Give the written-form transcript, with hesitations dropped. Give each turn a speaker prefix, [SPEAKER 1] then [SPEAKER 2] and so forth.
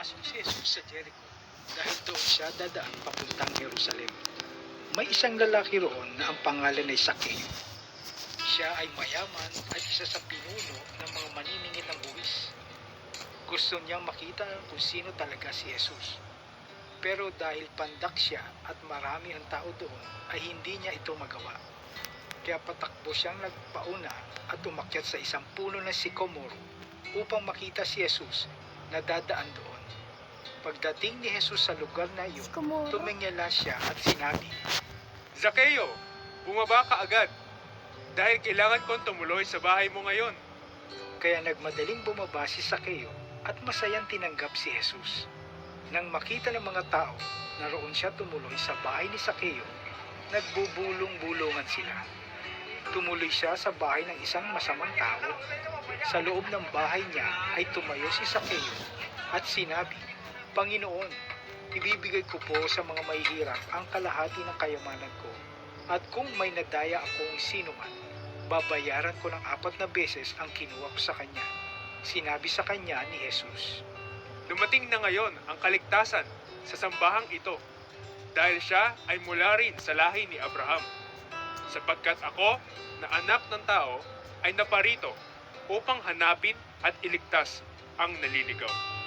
[SPEAKER 1] Papasok si Jesus sa Jericho dahil doon siya dadaan papuntang Jerusalem. May isang lalaki roon na ang pangalan ay Sakeo. Siya ay mayaman at isa sa pinuno ng mga maniningil ng buwis. Gusto niyang makita kung sino talaga si Jesus. Pero dahil pandak siya at marami ang tao doon, ay hindi niya ito magawa. Kaya patakbo siyang nagpauna at umakyat sa isang puno ng sikomoro upang makita si Jesus na dadaan doon. Pagdating ni Jesus sa lugar na iyon, tumingala siya at sinabi,
[SPEAKER 2] Zakeo, bumaba ka agad, dahil kailangan kong tumuloy sa bahay mo ngayon.
[SPEAKER 1] Kaya nagmadaling bumaba si Sakeo at masayang tinanggap si Jesus. Nang makita ng mga tao na roon siya tumuloy sa bahay ni Sakeo, nagbubulong-bulungan sila. Tumuloy siya sa bahay ng isang masamang tao. Sa loob ng bahay niya ay tumayo si Sakeo at sinabi, Panginoon, ibibigay ko po sa mga mahihirap ang kalahati ng kayamanan ko. At kung may nadaya akong sino man, babayaran ko ng 4 na beses ang kinuha ko sa kanya. Sinabi sa kanya ni Jesus,
[SPEAKER 2] Dumating na ngayon ang kaligtasan sa sambahang ito, dahil siya ay mula rin sa lahi ni Abraham. Sapagkat ako, na anak ng tao, ay naparito upang hanapin at iligtas ang naliligaw.